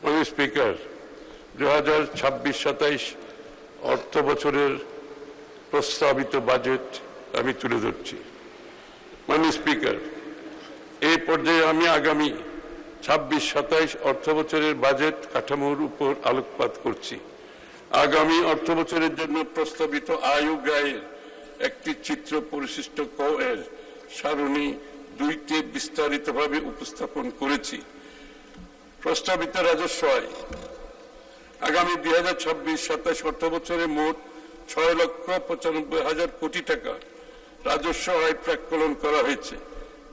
মাননীয় স্পিকার, 2026-27 অর্থ বছরের প্রস্তাবিত বাজেট আমি তুলে ধরছি। মাননীয় স্পিকার, এই পর্যায়ে আমি আগামী 26-27 অর্থ বছরের বাজেট কাঠামোর উপর আলোকপাত করছি। আগামী অর্থ বছরের জন্য প্রস্তাবিত আয় ও ব্যয়ের একটি চিত্র পরিশিষ্ট ক এর সারণী 2তে বিস্তারিতভাবে উপস্থাপন করেছি। প্রস্তাবিত রাজস্ব আয় আগামী 2026-27 অর্থ বছরে মোট 6,95,000 কোটি টাকা রাজস্ব আয় প্রাক্কলন করা হয়েছে,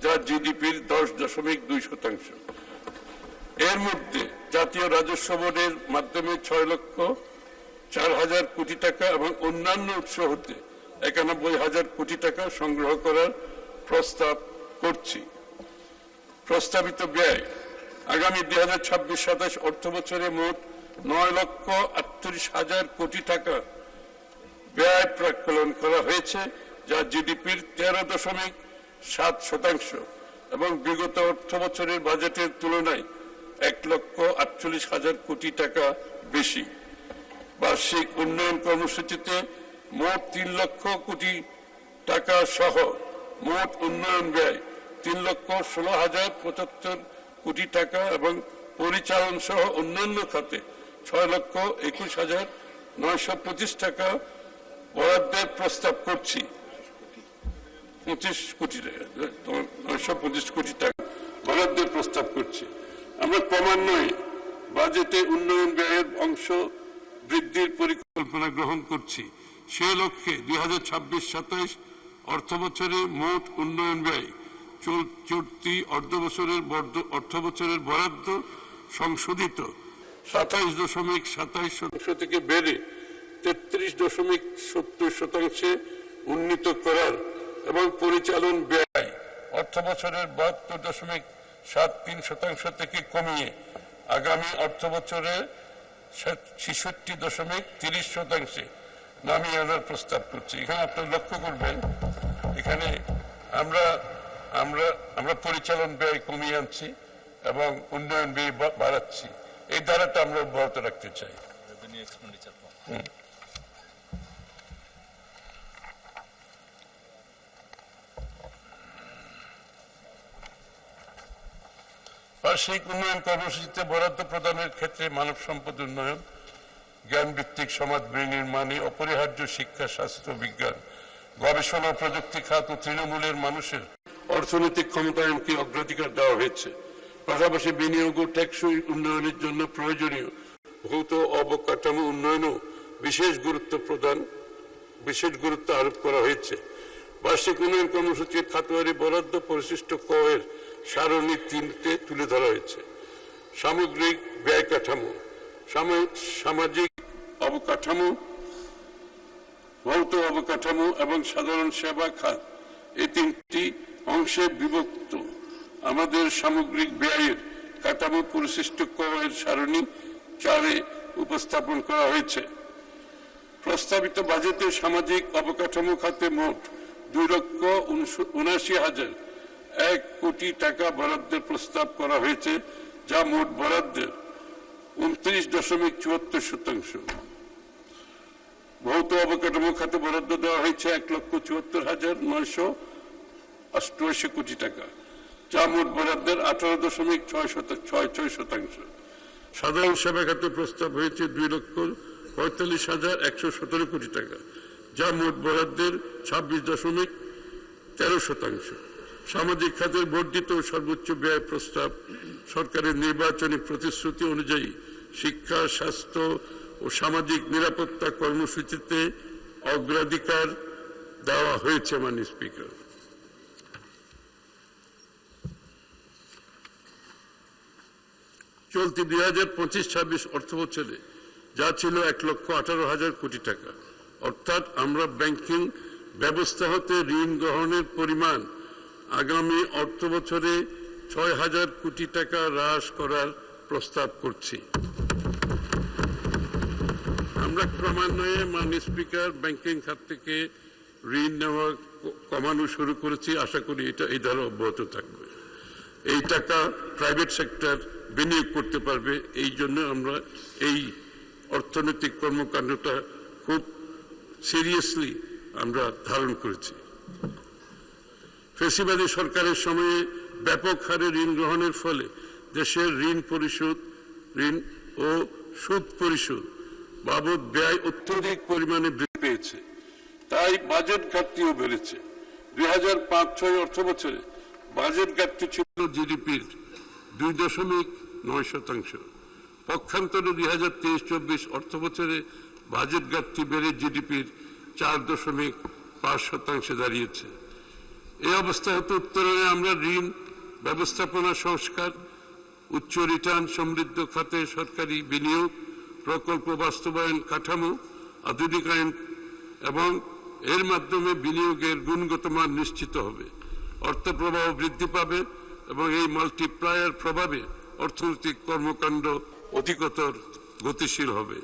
যা জিডিপির 10.2%। এর মধ্যে জাতীয় রাজস্ব বোর্ডের মাধ্যমে 6,04,000 কোটি টাকা এবং অন্যান্য উৎস হতে 91,000 কোটি টাকা সংগ্রহ করার প্রস্তাব করছি। প্রস্তাবিত ব্যয় আগামী 2026-27 অর্থ বছরে মোট 9,38,000 কোটি টাকা ব্যয় প্রাক্কলন করা হয়েছে, যা জিডিপির 13.7% এবং বিগত অর্থ বছরের বাজেটের তুলনায় 1,48,000 কোটি টাকা বেশি। বার্ষিক উন্নয়ন কর্মসূচিতে মোট 3 লক্ষ কোটি টাকা সহ মোট উন্নয়ন ব্যয় 3,16,075 কোটি টাকা এবং পরিচালন সহ অন্যান্য খাতে 6,21,925 টাকা বরাদ্দের প্রস্তাব করছি। 925 কোটি টাকা বরাদ্দের প্রস্তাব করছি। আমরা ক্রমান্বয়ে বাজেটে উন্নয়ন ব্যয়ের অংশ বৃদ্ধির পরিকল্পনা গ্রহণ করছি। সে লক্ষ্যে 2026-27 অর্থ বছরে মোট উন্নয়ন ব্যয় চলতি অর্থ বছরের বরাদ্দ সংশোধিত 27.27% থেকে বেড়ে 33.70% উন্নীত করার এবং পরিচালন ব্যয় অর্থ বছরের 72.73% থেকে কমিয়ে আগামী অর্থ বছরে 66.30% নামিয়ে আনার প্রস্তাব করছি। এখানে আপনারা লক্ষ্য করবেন, এখানে আমরা পরিচালন ব্যয় কমিয়ে আনছি এবং উন্নয়ন ব্যয় বাড়াচ্ছি। এই ধারাটা আমরা অব্যাহত রাখতে চাই। বার্ষিক উন্নয়ন কর্মসূচিতে বরাদ্দ প্রদানের ক্ষেত্রে মানব সম্পদ উন্নয়ন, জ্ঞান ভিত্তিক সমাজ বিনির্মাণে অপরিহার্য শিক্ষা, স্বাস্থ্য, বিজ্ঞান, গবেষণা, প্রযুক্তি খাত ও তৃণমূলের মানুষের অর্থনৈতিক ক্ষমতায়নকে অগ্রাধিকার দেওয়া হয়েছে। পাশাপাশি বিনিয়োগ ও টেকসই উন্নয়নের জন্য প্রয়োজনীয় ভৌত অবকাঠামো উন্নয়নও বিশেষ গুরুত্ব আরোপ করা হয়েছে। বার্ষিক উন্নয়ন কর্মসূচির খাতওয়ারি বরাদ্দ পরিশিষ্ট ক এর সারণী 3তে তুলে ধরা হয়েছে। সামগ্রিক ব্যয় কাঠামো, সামাজিক অবকাঠামো, ভৌত অবকাঠামো এবং সাধারণ সেবা খাত, এই 3টি অংশে বিভক্ত আমাদের সামগ্রিক ব্যয়ের কাঠামো পরিশিষ্ট ক এর সারণী 4-এ উপস্থাপন করা হয়েছে। প্রস্তাবিত বাজেটে সামাজিক অবকাঠামো খাতে মোট 2,79,001 কোটি টাকা বরাদ্দের প্রস্তাব করা হয়েছে, যা মোট বরাদ্দের 29.74%। ভৌত অবকাঠামো খাতে বরাদ্দ দেওয়া হয়েছে 1,74,988 কোটি টাকা, যা মোট বরাদ্দের 18.66%। সাধারণ সেবা খাতে প্রস্তাব হয়েছে 2,45,117 কোটি টাকা, যা মোট বরাদ্দের 26.13%। সামাজিক খাতের বর্ধিত সর্বোচ্চ ব্যয় প্রস্তাব সরকারের নির্বাচনী প্রতিশ্রুতি অনুযায়ী শিক্ষা, স্বাস্থ্য ও সামাজিক নিরাপত্তা কর্মসূচিতে অগ্রাধিকার দেওয়া হয়েছে। মাননীয় স্পিকার, চলতি 2025-26 অর্থ বছরে যা ছিল 1,18,000 কোটি টাকা, অর্থাৎ আমরা ব্যাংকিং ব্যবস্থা হতে ঋণ গ্রহণের পরিমাণ আগামী অর্থ বছরে 6,000 কোটি টাকা হ্রাস করার প্রস্তাব করছি। আমরা ক্রমান্বয়ে মাননীয় স্পিকার ব্যাংকিং খাত থেকে ঋণ নেওয়া কমানো শুরু করেছি। আশা করি এটা এই ধারা অব্যাহত থাকবে। এই টাকা প্রাইভেট সেক্টর বিনিয়োগ করতে পারবে। এই জন্য আমরা এই অর্থনৈতিক কর্মকাণ্ডটা খুব সিরিয়াসলি আমরা ধারণ করেছি। ফ্যাসিবাদী সরকারের সময়ে ব্যাপক হারে ঋণ গ্রহণের ফলে দেশের ঋণ ও সুদ পরিশোধ বাবদ ব্যয় অত্যধিক পরিমাণে বৃদ্ধি পেয়েছে, তাই বাজেট ঘাটতিও বেড়েছে। 2005-06 অর্থ বছরে বাজেট ঘাটতি ছিল জিডিপির 2.9%। পক্ষান্তরে 2023-24 অর্থ বছরে বাজেট ঘাটতি বেড়ে জিডিপির 4.5% দাঁড়িয়েছে। এই অবস্থা হতে উত্তরণে আমরা ঋণ ব্যবস্থাপনা সংস্কার, উচ্চ রিটার্ন সমৃদ্ধ খাতে সরকারি বিনিয়োগ, প্রকল্প বাস্তবায়ন কাঠামো আধুনিকায়ন এবং এর মাধ্যমে বিনিয়োগের গুণগত মান নিশ্চিত হবে, অর্থ প্রবাহ বৃদ্ধি পাবে এবং এই মাল্টিপ্লায়ার প্রভাবে অর্থনৈতিক কর্মকাণ্ড অধিকতর গতিশীল হবে।